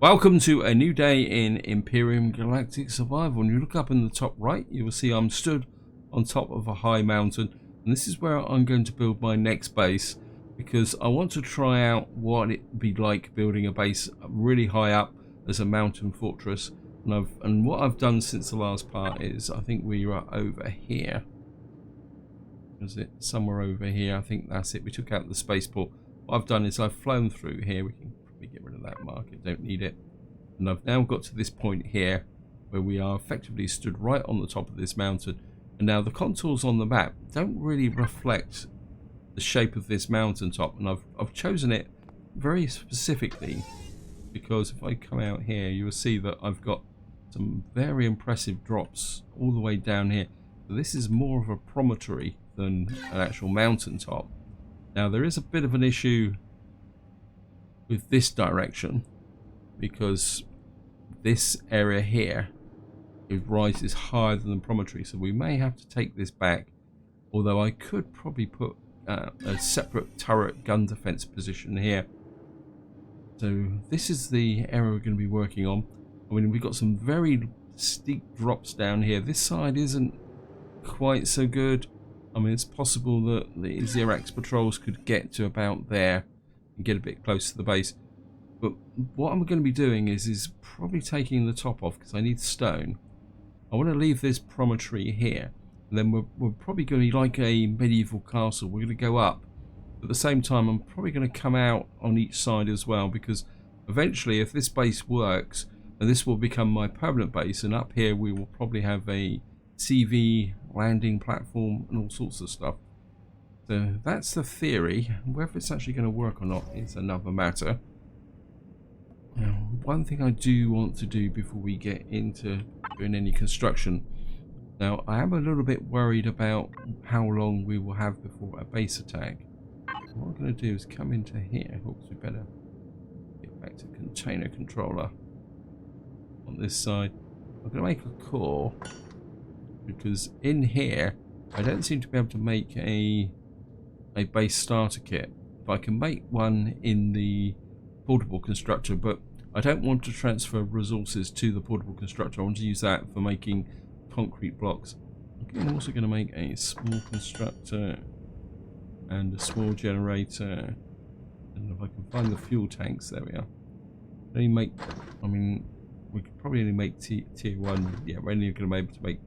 Welcome to a new day in Empyrion Galactic Survival. When you look up in the top right, you will see I'm stood on top of a high mountain, and this is where I'm going to build my next base, because I want to try out what it would be like building a base really high up as a mountain fortress. And what I've done since the last part is, I think we are over here. Is it somewhere over here? I think that's it. We took out the spaceport. What I've done is I've flown through here. We can get rid of that marker, don't need it. And I've now got to this point here where we are effectively stood right on the top of this mountain. And now the contours on the map don't really reflect the shape of this mountaintop, and I've chosen it very specifically because if I come out here, you will see that I've got some very impressive drops all the way down here. So this is more of a promontory than an actual mountaintop. Now there is a bit of an issue with this direction, because this area here, it rises higher than the promontory, so we may have to take this back, although I could probably put a separate turret gun defense position here. So this is the area we're going to be working on. I mean, we've got some very steep drops down here. This side isn't quite so good. I mean, it's possible that the Xerax patrols could get to about there and get a bit close to the base, but what I'm going to be doing is probably taking the top off, because I need stone. I want to leave this promontory here, and then we're probably going to be like a medieval castle. We're going to go up. At the same time, I'm probably going to come out on each side as well, because eventually, if this base works, then this will become my permanent base, and up here we will probably have a CV landing platform and all sorts of stuff. So that's the theory. Whether it's actually going to work or not is another matter. Now, one thing I do want to do before we get into doing any construction. Now, I am a little bit worried about how long we will have before a base attack. So what I'm going to do is come into here. Oops, we better get back to container controller on this side. I'm going to make a core, because in here I don't seem to be able to make a base starter kit. If I can make one in the portable constructor, but I don't want to transfer resources to the portable constructor. I want to use that for making concrete blocks. I'm also going to make a small constructor and a small generator, and if I can find the fuel tanks, there we are. I mean, we could probably only make tier 1. Yeah, we're only going to be able to make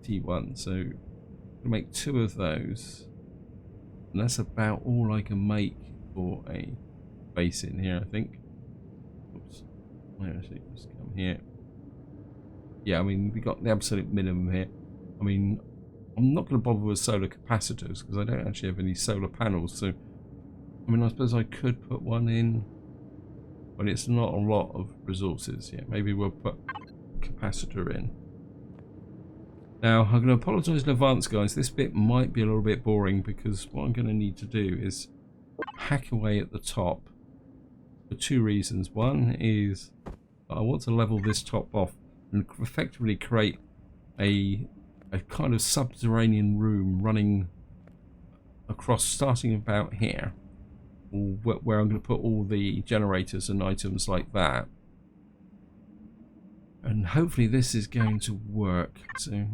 T1, so I'm going to make 2 of those. And that's about all I can make for a base in here, I think. Oops. Actually, just come here. Yeah, I mean, we got the absolute minimum here. I mean, I'm not going to bother with solar capacitors, because I don't actually have any solar panels. So, I mean, I suppose I could put one in, but it's not a lot of resources. Yeah, maybe we'll put a capacitor in. Now, I'm going to apologise in advance, guys. This bit might be a little bit boring, because what I'm going to need to do is hack away at the top for 2 reasons. One is I want to level this top off and effectively create a kind of subterranean room running across, starting about here, where I'm going to put all the generators and items like that. And hopefully this is going to work. So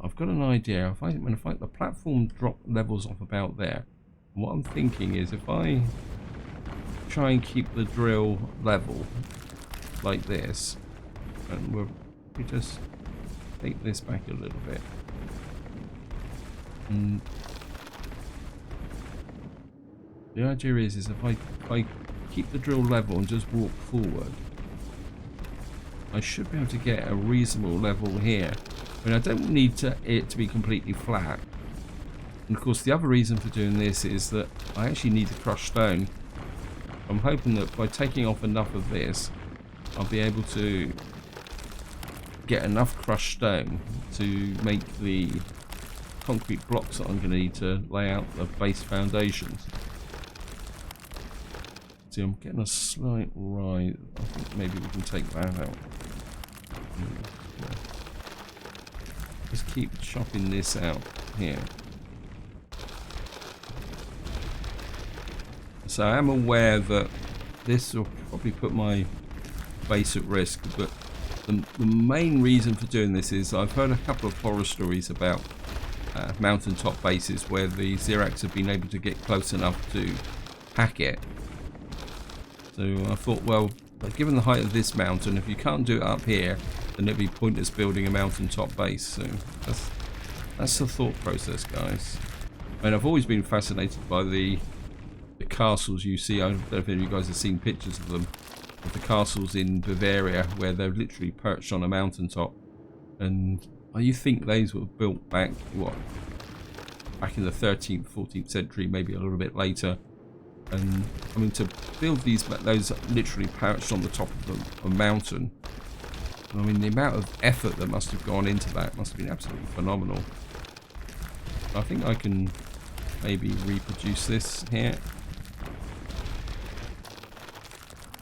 I've got an idea. When the platform drop levels off about there, what I'm thinking is if I try and keep the drill level like this, and we just take this back a little bit, and the idea is if I keep the drill level and just walk forward, I should be able to get a reasonable level here. I mean, I don't need it to be completely flat. And of course, the other reason for doing this is that I actually need to crush stone. I'm hoping that by taking off enough of this, I'll be able to get enough crushed stone to make the concrete blocks that I'm going to need to lay out the base foundations. See, I'm getting a slight rise. I think maybe we can take that out. Just keep chopping this out here. So I am aware that this will probably put my base at risk. But the main reason for doing this is I've heard a couple of horror stories about mountaintop bases where the Xerax have been able to get close enough to hack it. So I thought, well, given the height of this mountain, if you can't do it up here, then it'd be pointless building a mountaintop base. So that's the thought process, guys. And I've always been fascinated by the castles you see. I don't know if any of you guys have seen pictures of them, of the castles in Bavaria where they're literally perched on a mountaintop. And you think those were built back, what, back in the 13th, 14th century, maybe a little bit later. And I mean, to build those literally perched on the top of a mountain, I mean, the amount of effort that must have gone into that must have been absolutely phenomenal. I think I can maybe reproduce this here.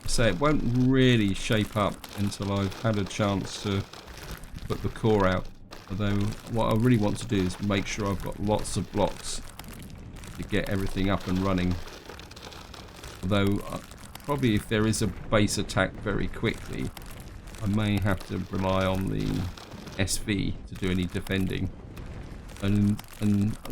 So it won't really shape up until I've had a chance to put the core out. Although what I really want to do is make sure I've got lots of blocks to get everything up and running. Although probably if there is a base attack very quickly, I may have to rely on the SV to do any defending. And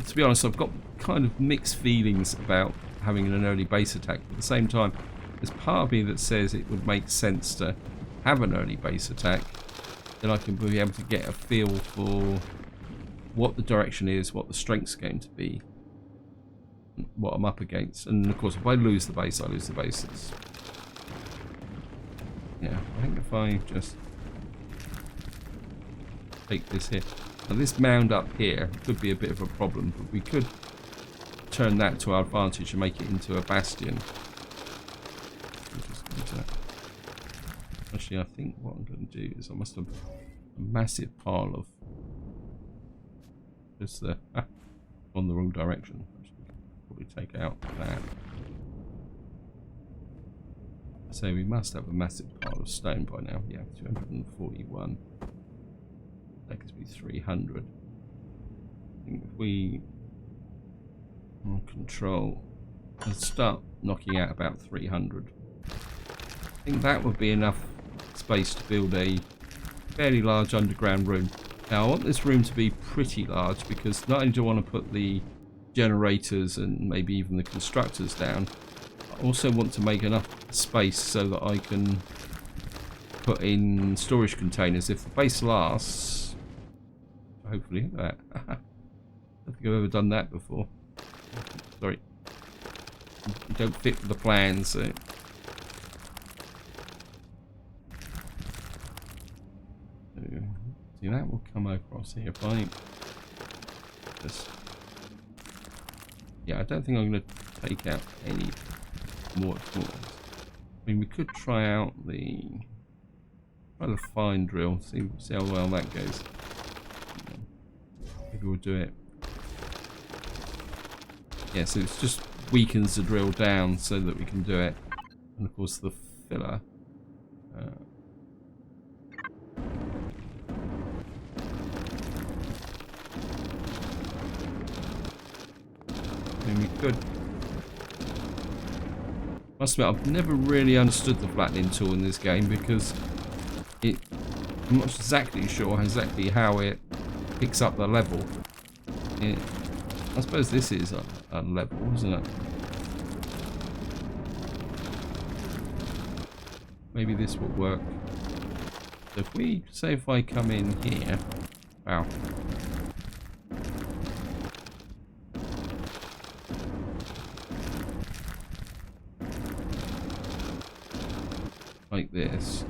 to be honest, I've got kind of mixed feelings about having an early base attack. At the same time, there's part of me that says it would make sense to have an early base attack. Then I can be able to get a feel for what the direction is, what the strength's going to be, what I'm up against. And of course, if I lose the base, I lose the base. Yeah, I think if I just take this here. Now this mound up here could be a bit of a problem, but we could turn that to our advantage and make it into a bastion. Actually, I think what I'm going to do is I must have a massive pile of just on the wrong direction. Probably take out that. So we must have a massive pile of stone by now. Yeah, 241. That gives me 300. I think if we control and start knocking out about 300, I think that would be enough space to build a fairly large underground room. Now I want this room to be pretty large because not only do I want to put the generators and maybe even the constructors down, I also want to make enough space so that I can put in storage containers if the base lasts. Hopefully that. I don't think I've ever done that before. Sorry, you don't fit the plans. So. See, that will come across here. If I just, yeah, I don't think I'm going to take out any more tools. I mean, we could try out the fine drill. See how well that goes. Maybe we'll do it. Yeah, so it just weakens the drill down so that we can do it. And of course, the filler. We could. Must admit, I've never really understood the flattening tool in this game because I'm not exactly sure exactly how it picks up the level. I suppose this is a level, isn't it? Maybe this will work. So if we say if I come in here, wow. Like this.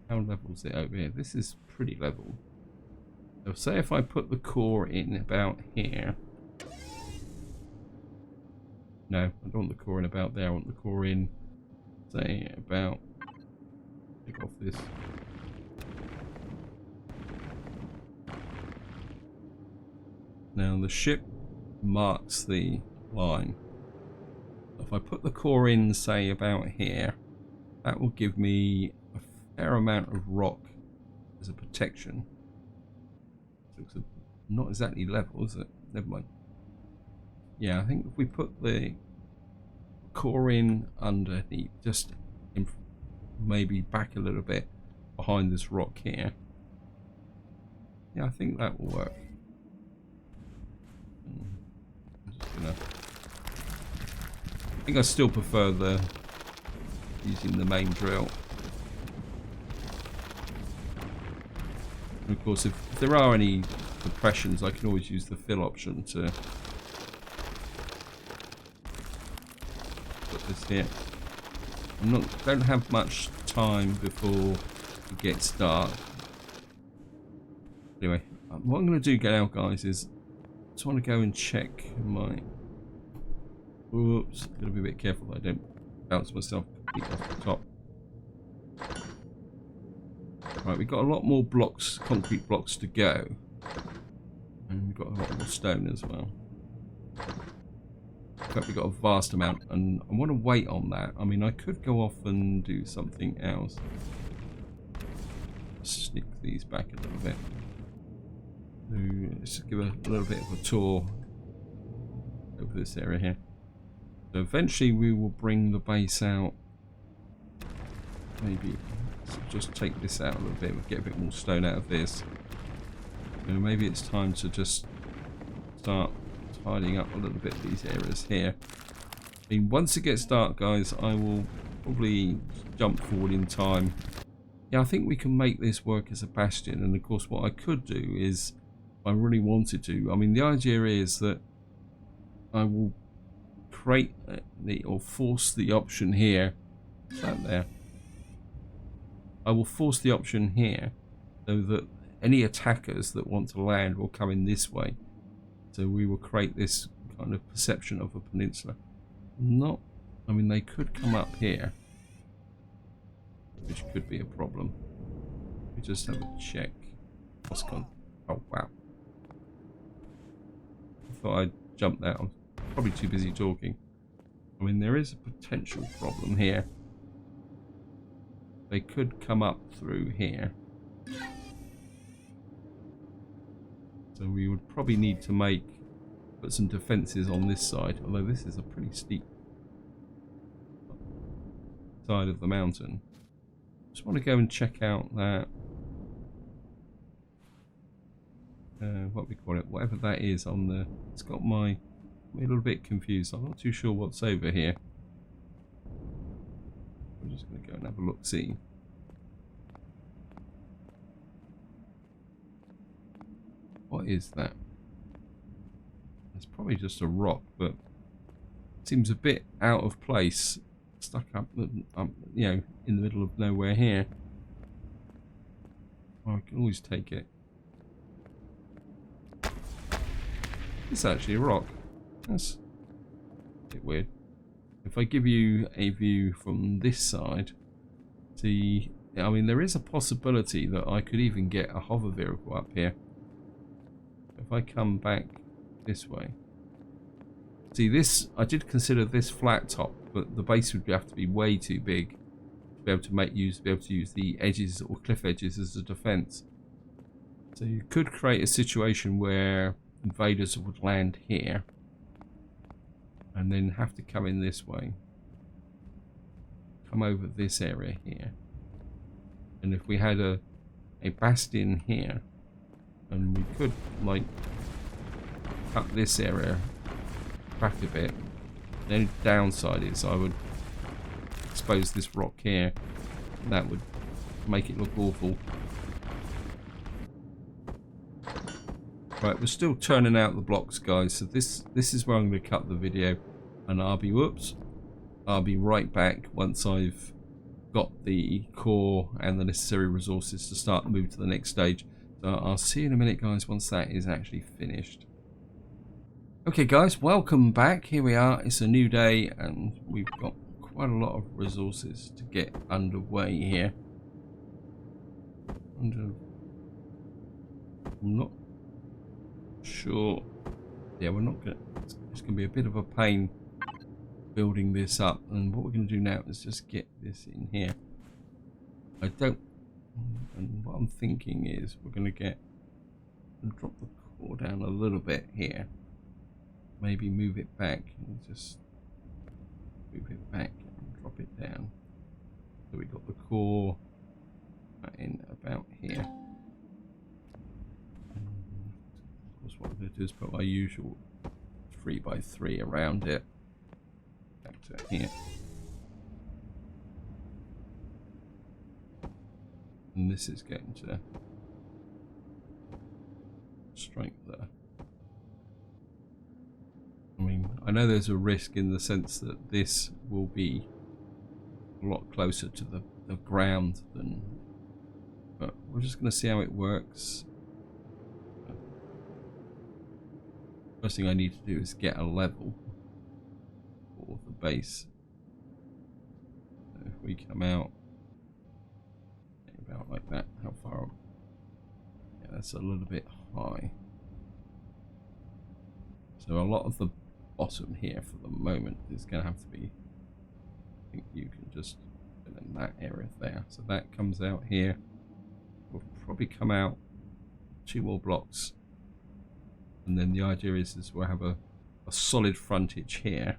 How level is it over here? This is pretty level. So say if I put the core in about here. No, I don't want the core in about there. I want the core in, say, about. Take off this. Now the ship marks the line. If I put the core in, say, about here, that will give me a fair amount of rock as a protection. Looks not exactly level, is it? Never mind. Yeah, I think if we put the core in underneath, just in, maybe back a little bit behind this rock here. Yeah, I think that will work. I think I still prefer using the main drill. And of course, if there are any depressions, I can always use the fill option to put this here. Don't have much time before it gets dark. Anyway, what I'm going to do now, guys, is I just want to go and check my... Oops, got to be a bit careful that I don't bounce myself completely off the top. Right, we've got a lot more blocks, concrete blocks to go. And we've got a lot more stone as well. In fact, we've got a vast amount, and I want to wait on that. I mean, I could go off and do something else. Sneak these back a little bit. So let's give a little bit of a tour over this area here. So eventually we will bring the base out. Maybe just take this out a little bit. We'll get a bit more stone out of this. So maybe it's time to just start tidying up a little bit these areas here. I mean, once it gets dark, guys, I will probably jump forward in time. Yeah, I think we can make this work as a bastion. And of course, what I could do is, if I really wanted to, I mean, the idea is that I will create or force the option here. What's that there? I will force the option here so that any attackers that want to land will come in this way. So we will create this kind of perception of a peninsula. I mean, they could come up here, which could be a problem. We just have a check. What's gone? Oh, wow. I thought I'd jump that. I'm probably too busy talking. I mean, there is a potential problem here. They could come up through here. So we would probably need to put some defences on this side, although this is a pretty steep side of the mountain. Just want to go and check out that what we call it, whatever that is on the... It's got I'm a little bit confused. I'm not too sure what's over here. I'm just going to go and have a look, see. What is that? It's probably just a rock, but it seems a bit out of place, stuck up, you know, in the middle of nowhere here. Oh, I can always take it. It's actually a rock. That's a bit weird. If I give you a view from this side, see, I mean, there is a possibility that I could even get a hover vehicle up here. If I come back this way. See, this, I did consider this flat top, but the base would have to be way too big to be able to use the edges or cliff edges as a defense. So you could create a situation where invaders would land here and then have to come in this way, come over this area here, and if we had a bastion here, and we could like cut this area back a bit. The only downside is I would expose this rock here, and that would make it look awful. Right, we're still turning out the blocks, guys, so this is where I'm going to cut the video, and I'll be right back once I've got the core and the necessary resources to start move to the next stage. So I'll see you in a minute, guys, once that is actually finished. Okay, guys, welcome back. Here we are. It's a new day, and we've got quite a lot of resources to get underway here. I'm not sure. Yeah, we're not gonna. It's gonna be a bit of a pain building this up, and what we're gonna do now is just get this in here. And what I'm thinking is we're gonna drop the core down a little bit here. Maybe move it back and just move it back and drop it down. So we got the core in about here. Of course, what I'm going to do is put my usual 3x3 around it. Back to here. And this is going to strike there. I mean, I know there's a risk in the sense that this will be a lot closer to the ground than, but we're just going to see how it works. First thing I need to do is get a level for the base. So if we come out about like that, how far up? Yeah, that's a little bit high. So a lot of the bottom here for the moment is going to have to be, I think you can just fill in that area there. So that comes out here. We'll probably come out 2 more blocks. And then the idea is we'll have a solid frontage here.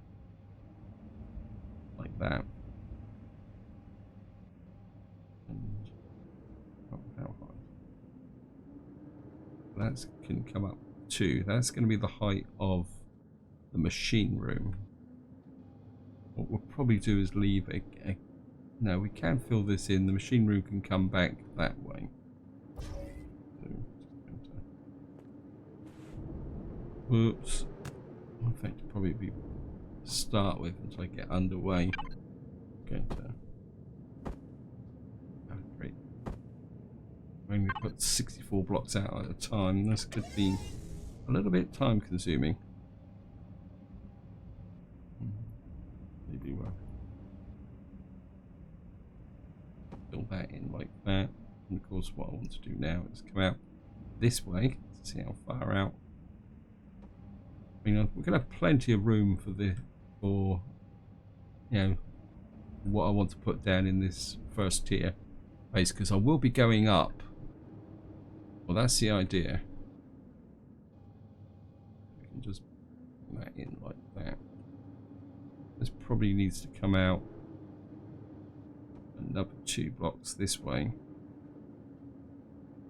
Like that. And how high? That can come up too. That's going to be the height of the machine room. What we'll probably do is leave a no, we can fill this in. The machine room can come back that way. Whoops. In fact, probably be start with until I get underway. I'm going to great. I'm going to put 64 blocks out at a time. This could be a little bit time consuming. Maybe we'll fill that in like that. And of course what I want to do now is come out this way to see how far out. I mean, we're going to have plenty of room for you know, what I want to put down in this first tier base, because I will be going up. Well, that's the idea. We can just put that in like that. This probably needs to come out another 2 blocks this way,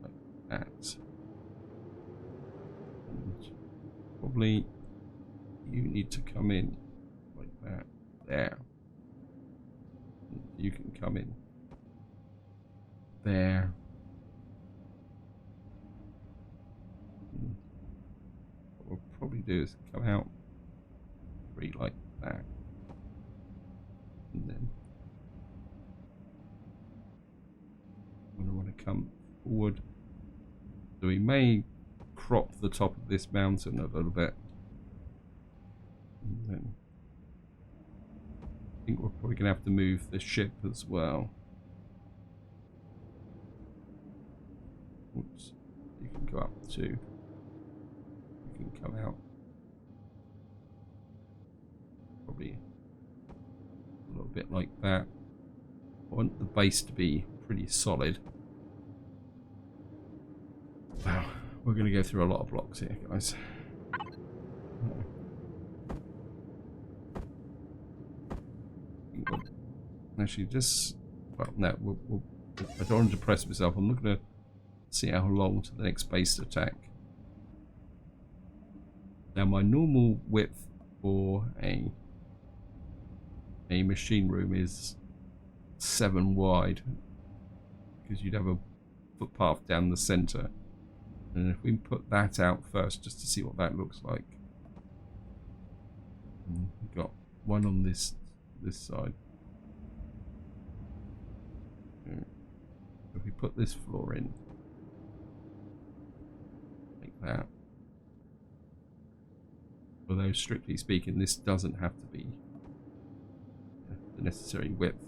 like that. And probably you need to come in like that there. You can come in there. What we'll probably do is come out 3 like that. And then when I want to come forward, so we may crop the top of this mountain a little bit. And then I think we're probably going to have to move the ship as well. Oops. You can go up too. You can come out. Probably a little bit like that. I want the base to be pretty solid. Wow, we're going to go through a lot of blocks here, guys. Actually, just, well, no, I don't want to depress myself. I'm looking to see how long to the next base attack. Now, my normal width for a machine room is 7 wide, because you'd have a footpath down the center. And if we put that out first, just to see what that looks like. We've got one on this side. If we put this floor in like that, although strictly speaking this doesn't have to be the necessary width.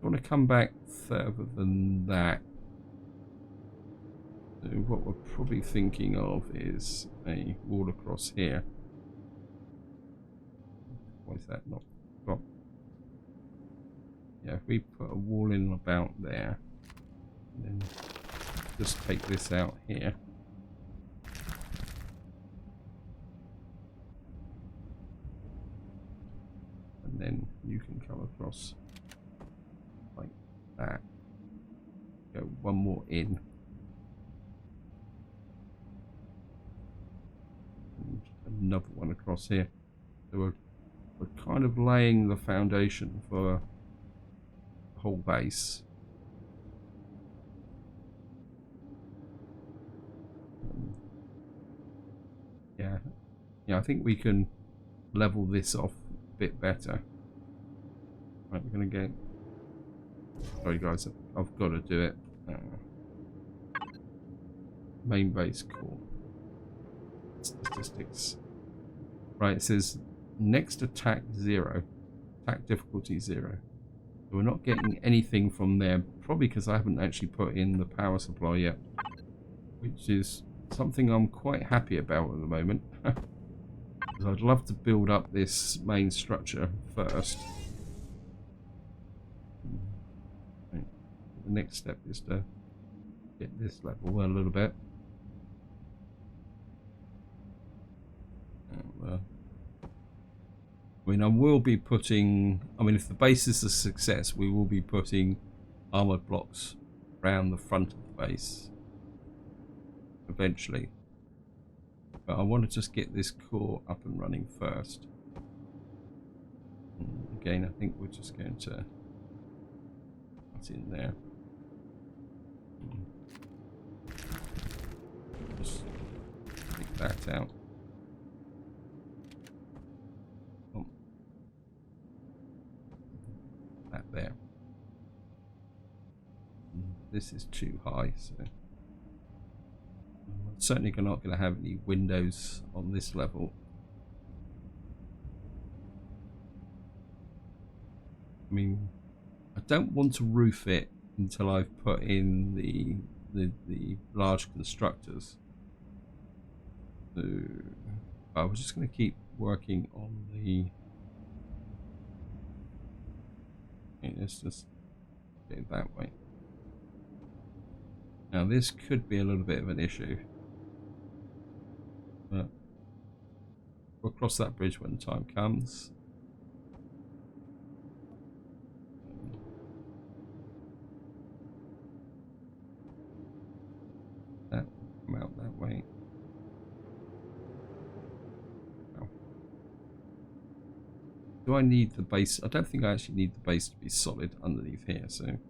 I want to come back further than that. So what we're probably thinking of is a wall across here. Why is that not? Well, yeah, if we put a wall in about there, and then just take this out here. that. Go one more in. And another one across here. So we're kind of laying the foundation for the whole base. Yeah, I think we can level this off a bit better. Right, we're going to go. Sorry guys, I've got to do it. Main base core. Statistics. Right, it says next attack 0. Attack difficulty 0. So we're not getting anything from there, probably because I haven't actually put in the power supply yet. Which is something I'm quite happy about at the moment. Because I'd love to build up this main structure first. Right. The next step is to get this level a little bit. I mean, I will be putting... I mean, if the base is a success, we will be putting armoured blocks around the front of the base. Eventually. But I want to just get this core up and running first. And again, I think we're just going to... What's in there? Just take that out. That there. This is too high, so I'm certainly not going to have any windows on this level. I mean, I don't want to roof it until I've put in the large constructors. So I was just going to keep working on the... Okay, let's just go that way. Now this could be a little bit of an issue, but we'll cross that bridge when the time comes. That will come out that way. Do I need the base? I don't think I actually need the base to be solid underneath here, so I'm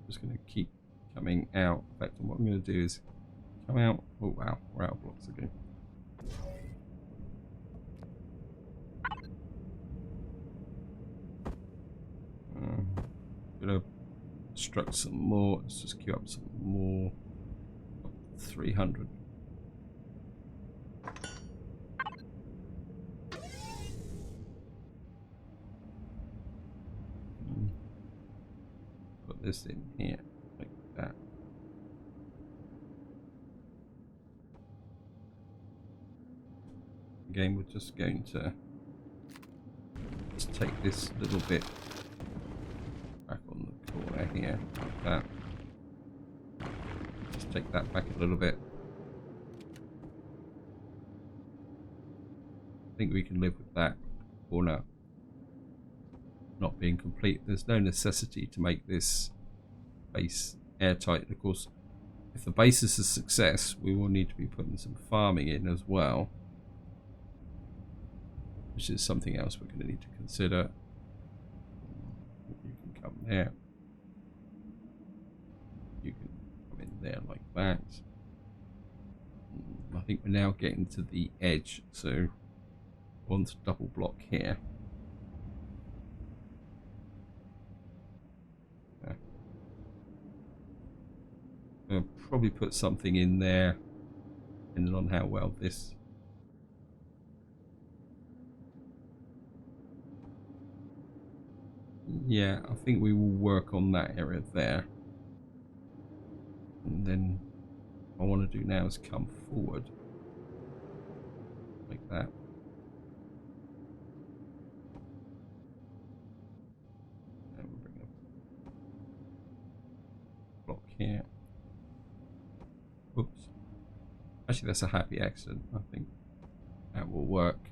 just going to keep coming out. In fact, what I'm going to do is come out. Oh wow, we're out of blocks again. I'm going to construct some more. Let's just queue up some more. 300. Put this in here like that. Again, we're just going to just take this little bit back on the corner here like that. Just take that back a little bit. I think we can live with that corner not being complete. There's no necessity to make this base airtight. Of course, if the base is a success, we will need to be putting some farming in as well, which is something else we're going to need to consider. You can come there. You can come in there like that. I think we're now getting to the edge, so I want to double block here. I'll probably put something in there, depending on how well this. Yeah, I think we will work on that area there. And then what I want to do now is come forward like that. And we'll bring a block here. Oops. Actually, that's a happy accident. I think that will work.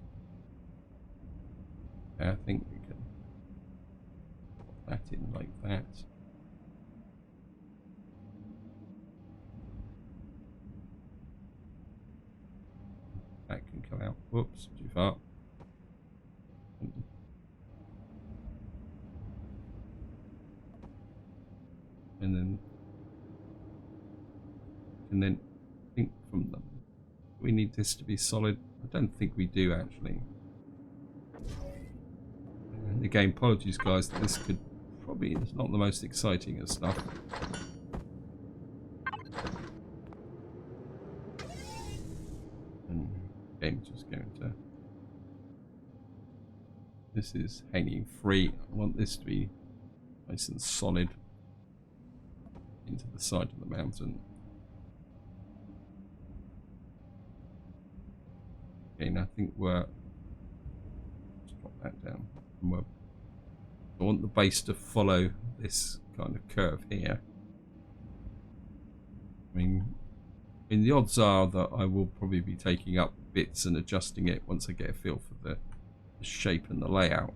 I think we can put that in like that. Now, whoops, too far. And then think from them. We need this to be solid. I don't think we do actually. And again, apologies guys, that this could probably is not the most exciting of stuff. And game's just going to. This is hanging free. I want this to be nice and solid into the side of the mountain. Again, I think we're. Let's drop that down. I want the base to follow this kind of curve here. I mean, the odds are that I will probably be taking up bits and adjusting it once I get a feel for the shape and the layout.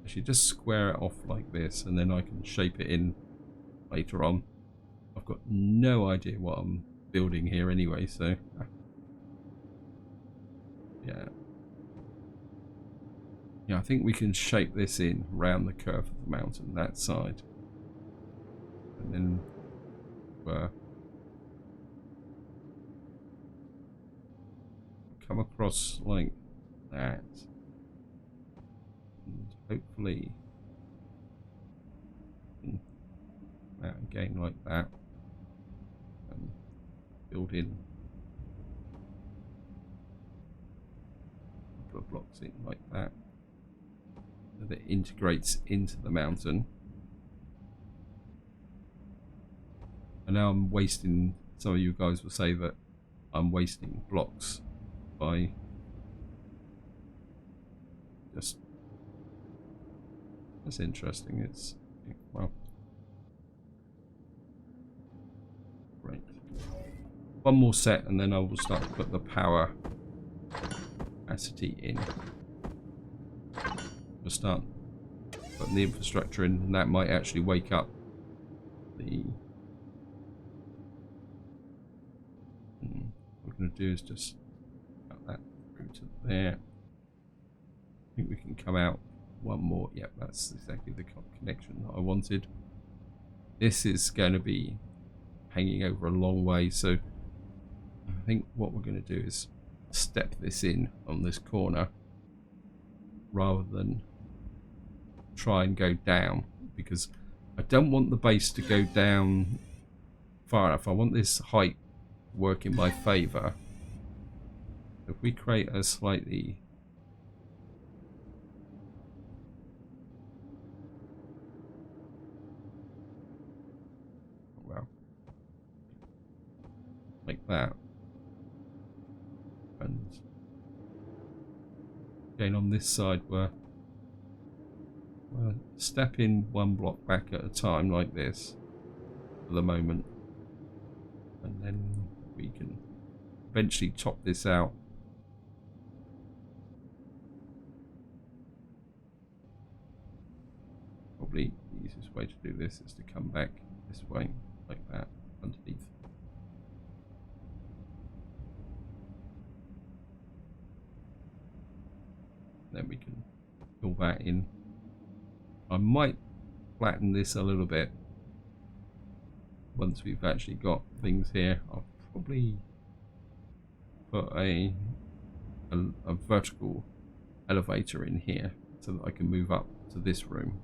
I should just square it off like this and then I can shape it in later on. I've got no idea what I'm building here anyway, so yeah, I think we can shape this in around the curve of the mountain, that side, and then come across like that, and hopefully that again like that, and build in a couple of blocks in like that, so that it integrates into the mountain. And now I'm wasting, some of you guys will say that I'm wasting blocks by just, that's interesting. It's, well, right, one more set and then I will start to put the power capacity in. We'll start putting the infrastructure in, and that might actually wake up the what we're going to do is just cut that through to there. I think we can come out one more. Yep, that's exactly the connection that I wanted. This is going to be hanging over a long way, so I think what we're going to do is step this in on this corner rather than try and go down, because I don't want the base to go down far enough. I want this height to work in my favor. If we create a slightly like that, and again on this side we're step in one block back at a time like this for the moment, and then we can eventually top this out. Probably the easiest way to do this is to come back this way like that underneath. Then we can fill that in. I might flatten this a little bit once we've actually got things here. I'll probably put a vertical elevator in here so that I can move up to this room.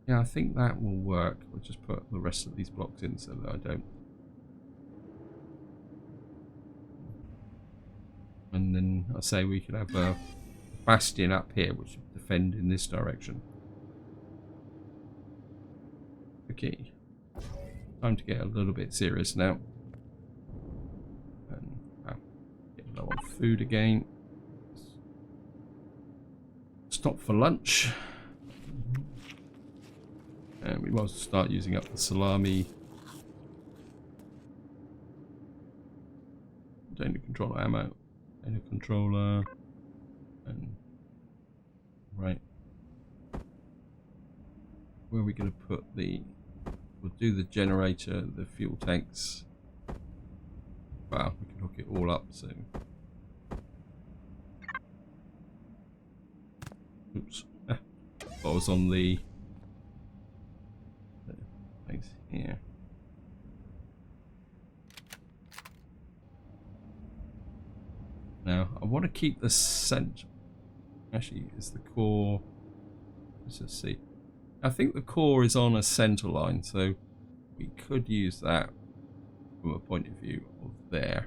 Yeah, I think that will work. We'll just put the rest of these blocks in so that I don't. And then I say we could have a bastion up here which would defend in this direction. Okay, time to get a little bit serious now. And get low on food again. Stop for lunch. And we might start using up the salami. Data controller ammo. Data controller. And right. Where are we going to put the We'll do the generator, the fuel tanks. Wow, we can hook it all up soon. Oops. I was on the things here. Now, I want to keep the center. Actually, is the core. Let's just see. I think the core is on a center line, so we could use that from a point of view of there.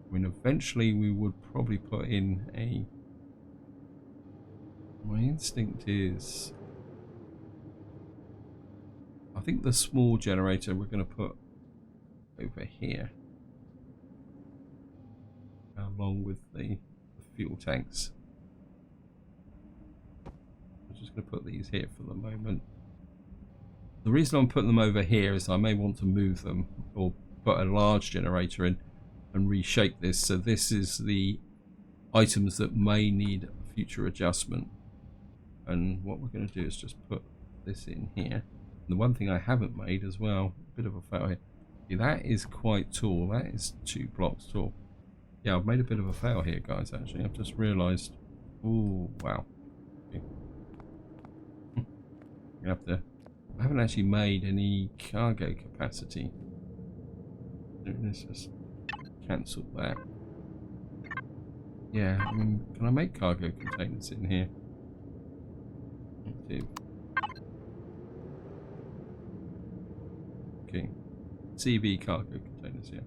I mean, eventually we would probably put in a. My instinct is. I think the small generator we're going to put over here, along with the fuel tanks. I'm just going to put these here for the moment. The reason I'm putting them over here is I may want to move them or put a large generator in and reshape this. So this is the items that may need future adjustment. And what we're going to do is just put this in here. And the one thing I haven't made as well, a bit of a fail here. See, that is quite tall. That is 2 blocks tall. Yeah, I've made a bit of a fail here, guys, actually. I've just realised. Oh, wow. Okay. I haven't actually made any cargo capacity. Let's just cancel that. Yeah, I mean, can I make cargo containers in here? Okay. CV cargo containers, yeah.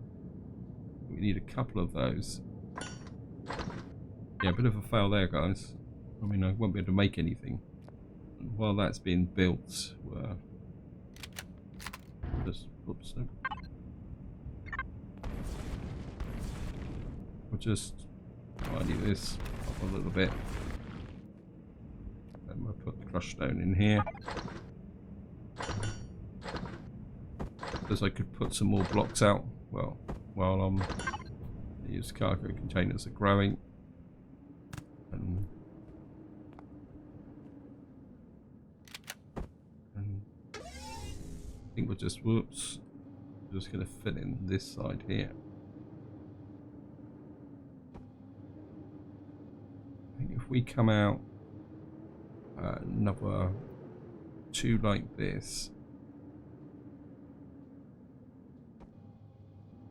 We need a couple of those. Yeah, a bit of a fail there, guys. I mean, I won't be able to make anything. And while that's being built, we're just, oops, no. We'll just tidy this up a little bit. And we'll put the crushed stone in here. Because I could put some more blocks out, well, while these cargo containers are growing. And I think we're just, whoops, we're just going to fit in this side here. I think if we come out another 2 like this,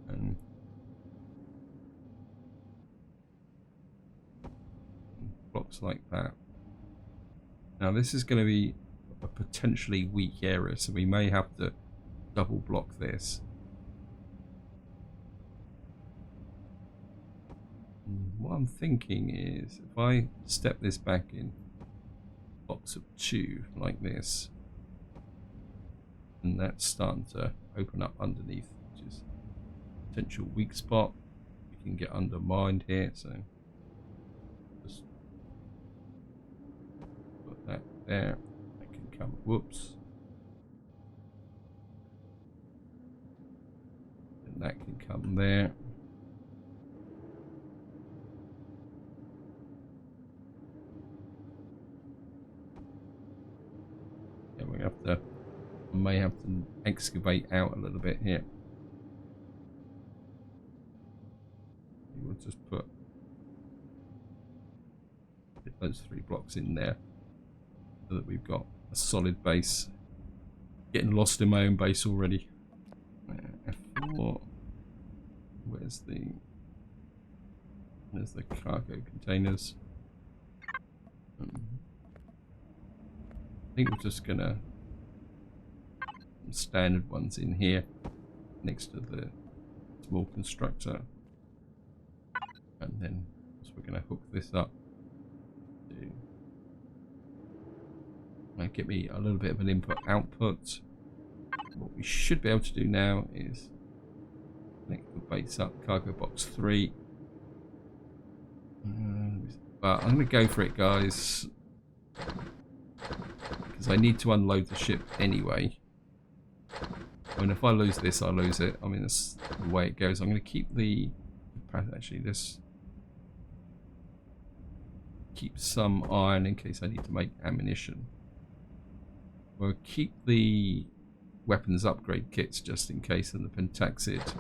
and blocks like that. Now this is going to be a potentially weak area, so we may have to double block this. And what I'm thinking is if I step this back in blocks of 2 like this, and that's starting to open up underneath, which is a potential weak spot. We can get undermined here, so just put that there. That can come, whoops, and that can come there. Yeah, we have to, may have to excavate out a little bit here. We'll just put those 3 blocks in there so that we've got a solid base. Getting lost in my own base already. F4. Where's the cargo containers? I think we're just gonna standard ones in here next to the small constructor, and then we're gonna hook this up to get me a little bit of an input output. What we should be able to do now is connect the base up, cargo box 3. But I'm gonna go for it, guys, because I need to unload the ship anyway. I mean, if I lose this, I lose it. I mean, that's the way it goes. I'm going to keep the, actually, this, keep some iron in case I need to make ammunition. We'll keep the weapons upgrade kits just in case, and the pentaxid.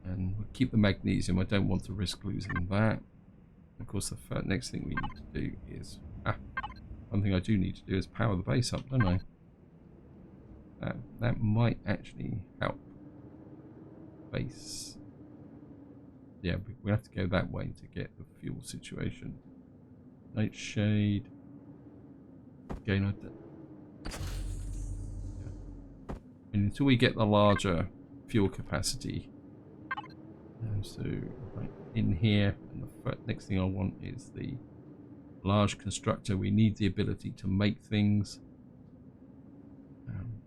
And we'll keep the magnesium. I don't want to risk losing that. Of course, the next thing we need to do is... one thing I do need to do is power the base up, don't I? That might actually help. Base. Yeah, we have to go that way to get the fuel situation. Nightshade. Again, and until we get the larger fuel capacity. So, right in here, and the next thing I want is the large constructor. We need the ability to make things. I'm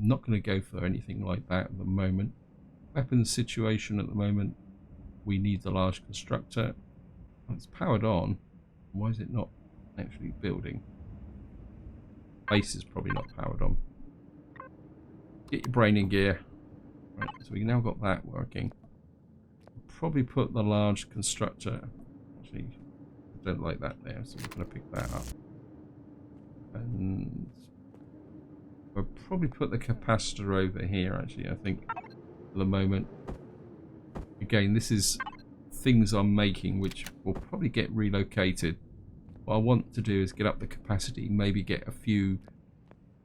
not going to go for anything like that at the moment. Weapons situation at the moment, we need the large constructor. It's powered on. Why is it not actually building? Base is probably not powered on. Get your brain in gear. Right, so we now got that working. Probably put the large constructor. Actually, I don't like that there, so we're going to pick that up. And we'll probably put the capacitor over here, actually, I think, for the moment. Again, this is things I'm making which will probably get relocated. What I want to do is get up the capacity, maybe get a few,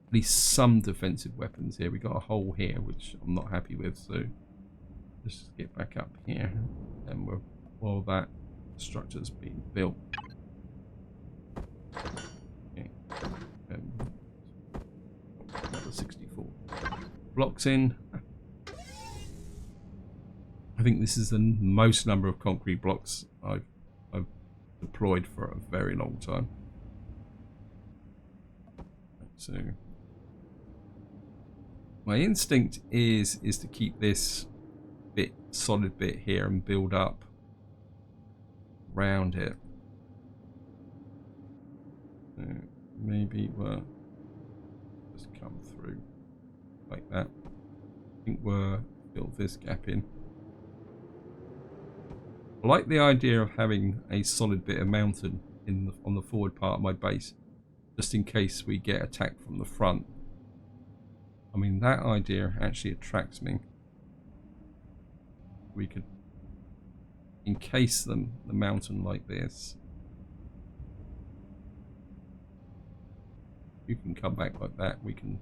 at least some defensive weapons here. We got a hole here, which I'm not happy with, so let's get back up here, and while that structure's being built. Okay. Another 64 blocks in. I think this is the most number of concrete blocks I've deployed for a very long time. So my instinct is to keep this solid bit here and build up around it. So maybe we'll just come through like that. I think we'll fill this gap in. I like the idea of having a solid bit of mountain on the forward part of my base, just in case we get attacked from the front. I mean, that idea actually attracts me. We could encase the mountain like this. You can come back like that. We can.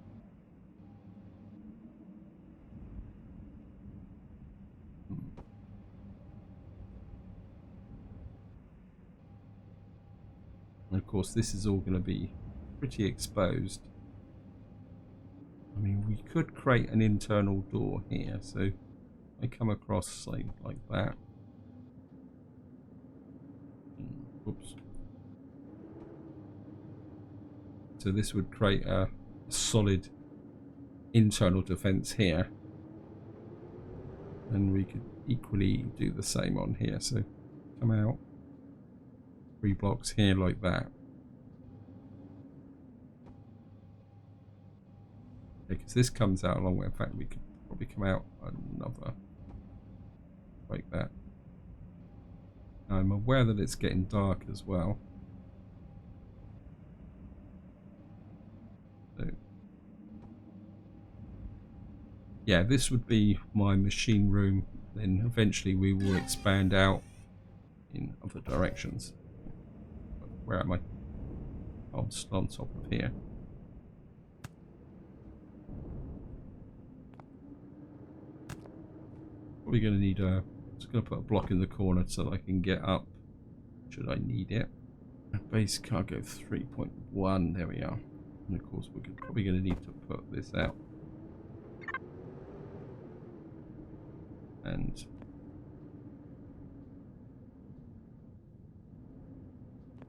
And of course, this is all going to be pretty exposed. I mean, we could create an internal door here, so I come across something like that. Oops. So this would create a solid internal defense here, and we could equally do the same on here. So come out 3 blocks here like that. Because this comes out a long way. In fact, we could probably come out another like that. I'm aware that it's getting dark as well. So, yeah, this would be my machine room. Then eventually we will expand out in other directions. Where am I? Oh, I'm still on top of here. We're going to need a... Just going to put a block in the corner so that I can get up should I need it. Base cargo 3.1, there we are. And of course we're probably going to need to put this out. And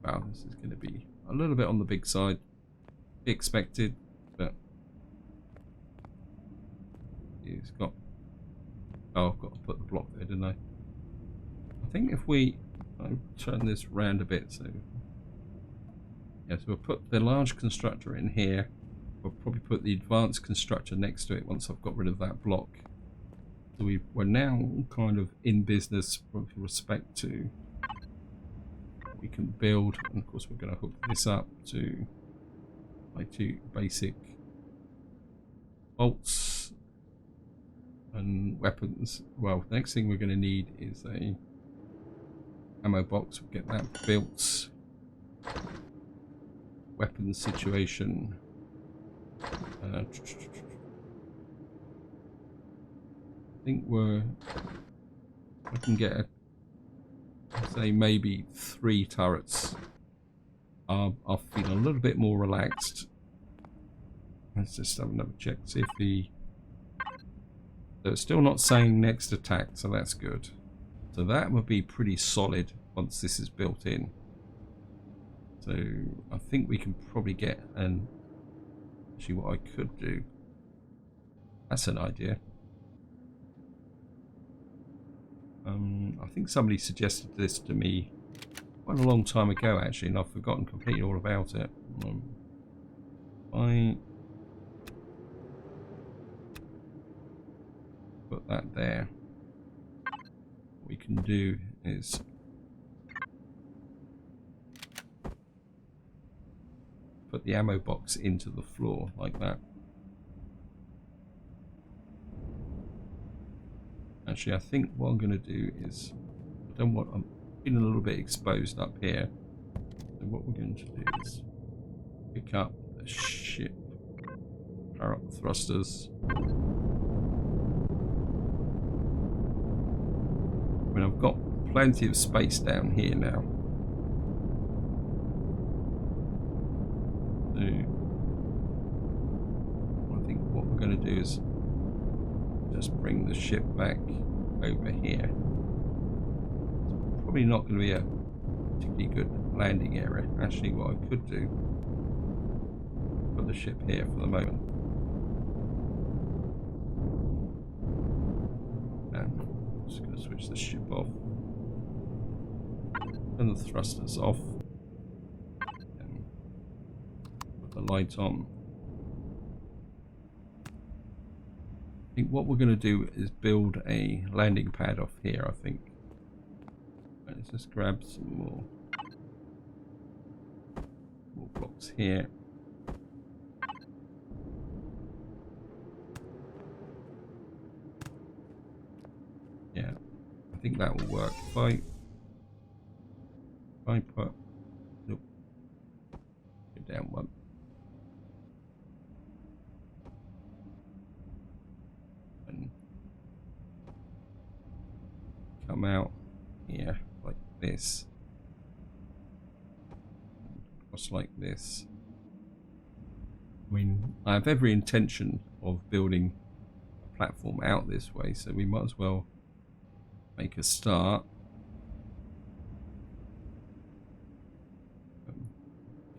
wow, this is going to be a little bit on the big side. Expected, but it's got... Oh, I've got to put the block there, didn't I? I think if we turn this round a bit, so yeah, so we'll put the large constructor in here. We'll probably put the advanced constructor next to it once I've got rid of that block. So we're now kind of in business with respect to what we can build, and of course we're going to hook this up to my 2 basic bolts and weapons. Well, the next thing we're going to need is a ammo box. We'll get that built. Weapons situation. I think I can get say maybe 3 turrets. I'll feel a little bit more relaxed. Let's just have another check, see if so it's still not saying next attack, so that's good. So that would be pretty solid once this is built in. So I think we can probably get actually what I could do. That's an idea. I think somebody suggested this to me quite a long time ago actually, and I've forgotten completely all about it. I put that there. What we can do is put the ammo box into the floor like that. Actually, I think what I'm going to do is, I'm feeling a little bit exposed up here. So what we're going to do is pick up the ship, power up the thrusters. I mean, I've got plenty of space down here now. So I think what we're going to do is just bring the ship back over here. It's probably not going to be a particularly good landing area. Actually, what I could do, put the ship here for the moment. And I'm just going to switch the ship off. Turn the thrusters off. And put the light on. I think what we're going to do is build a landing pad off here, I think. Let's just grab some more blocks here. Yeah, I think that will work. If I put, nope, go down one. Come out here like this, across like this. I mean, I have every intention of building a platform out this way, so we might as well make a start.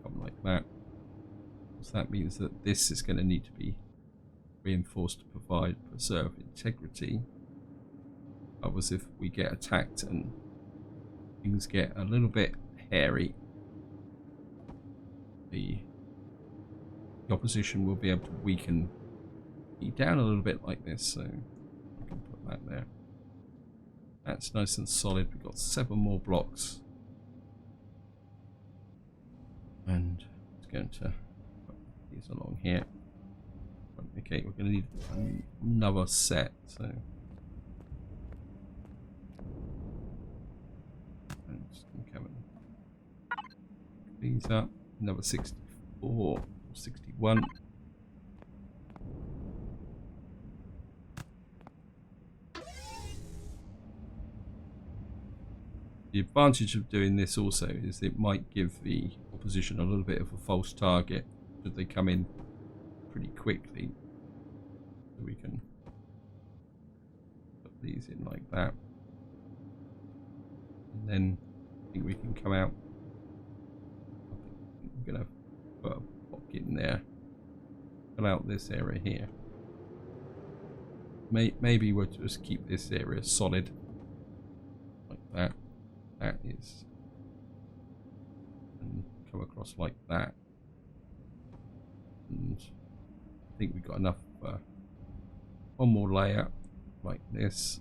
Come like that. So that means that this is going to need to be reinforced to preserve integrity. Otherwise, if we get attacked and things get a little bit hairy, the opposition will be able to weaken it down a little bit like this. So I can put that there. That's nice and solid. We've got 7 more blocks, and it's going to put these along here. Okay, we're going to need another set. So. These up, another 64, 61. The advantage of doing this also is it might give the opposition a little bit of a false target should they come in pretty quickly. So we can put these in like that. And then I think we can come out. I'm going to put a block in there. Fill out this area here. Maybe we'll just keep this area solid. Like that. That is. And come across like that. And I think we've got enough. One more layer like this.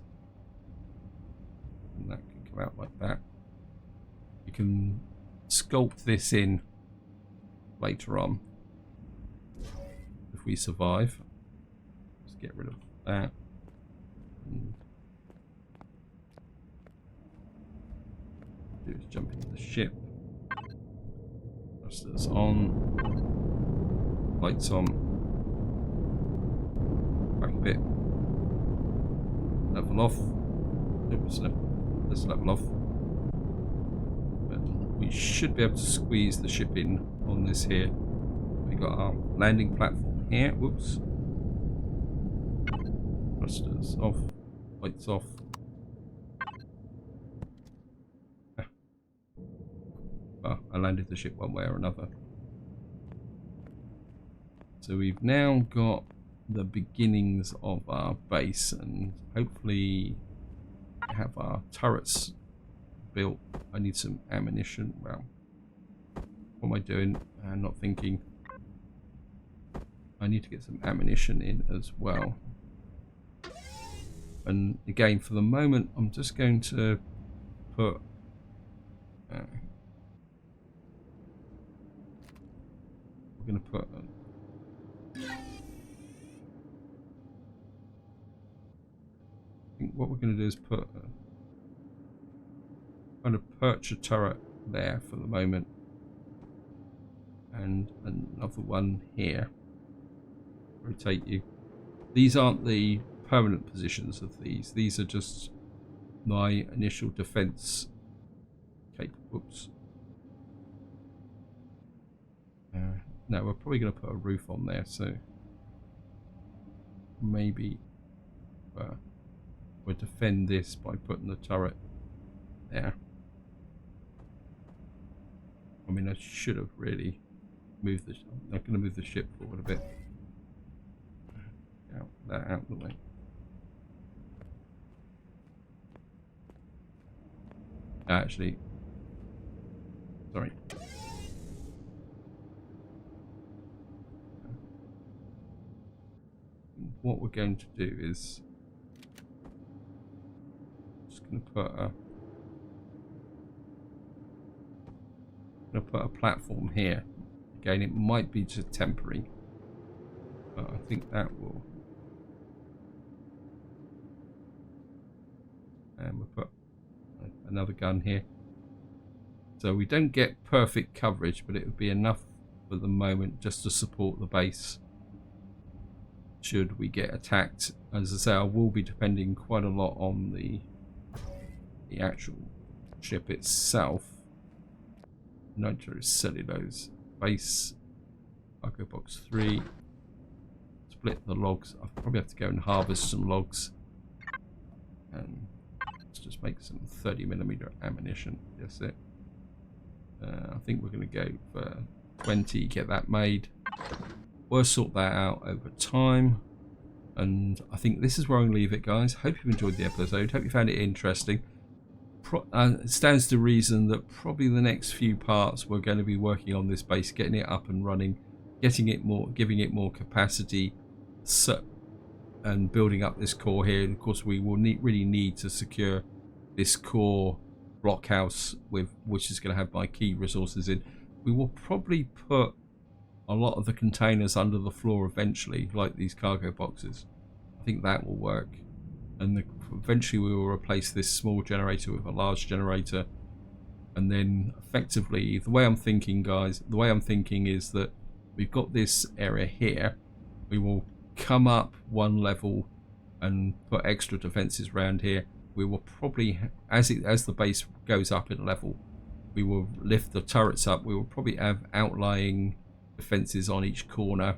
And that can come out like that. You can sculpt this in later on. if we survive. Let's get rid of that. Do is jump into the ship. Thrusters on. Lights on. Back a bit. Level off. Oops, no. Let's level off. But we should be able to squeeze the ship in on this here. We got our landing platform here. Whoops. Thrusters off. Lights off. Well, I landed the ship one way or another. So we've now got the beginnings of our base, and hopefully have our turrets built. I need some ammunition. Well, what am I doing? I'm not thinking. I need to get some ammunition in as well. And again, for the moment, I'm just going to put we're going to put I think what we're going to do is put kind of perch a turret there for the moment, and another one here. Rotate you. These aren't the permanent positions of these. These are just my initial defense. Whoops. No, we're probably going to put a roof on there, so maybe we'll defend this by putting the turret there. I mean, I should have really moved the. I'm going to move the ship forward a bit. Out that out the way. Actually, sorry. What we're going to do is just going to put a platform here. Again, it might be just temporary, but I think that will. And we'll put another gun here, so we don't get perfect coverage, but it would be enough for the moment just to support the base should we get attacked. As I say, I will be depending quite a lot on the actual ship itself. Nitrocellulose base, cargo box 3. Split the logs. I'll probably have to go and harvest some logs, and let's just make some 30mm ammunition. That's it. I think we're going to go for 20, get that made. We'll sort that out over time, and I think this is where I'm going to leave it, guys. Hope you've enjoyed the episode. Hope you found it interesting. It stands to reason that probably the next few parts we're going to be working on this base, getting it up and running, getting it more, giving it more capacity, and building up this core here. And of course, we will really need to secure this core blockhouse which is going to have my key resources in. We will probably put a lot of the containers under the floor eventually, like these cargo boxes. I think that will work, and eventually we will replace this small generator with a large generator, and then effectively the way I'm thinking, guys, the way I'm thinking is that we've got this area here. We will come up one level and put extra defenses around here. We will probably, as the base goes up in level, we will lift the turrets up. We will probably have outlying defenses on each corner,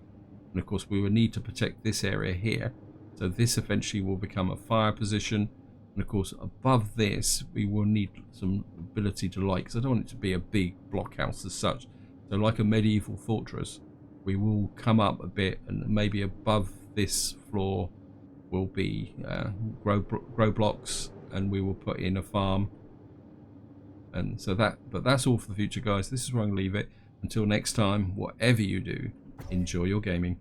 and of course we will need to protect this area here, so this eventually will become a fire position, and of course above this we will need some ability to light, because I don't want it to be a big blockhouse as such. So like a medieval fortress, we will come up a bit, and maybe above this floor will be grow blocks, and we will put in a farm. And so but that's all for the future, guys. This is where I'm going to leave it. Until next time, whatever you do, enjoy your gaming.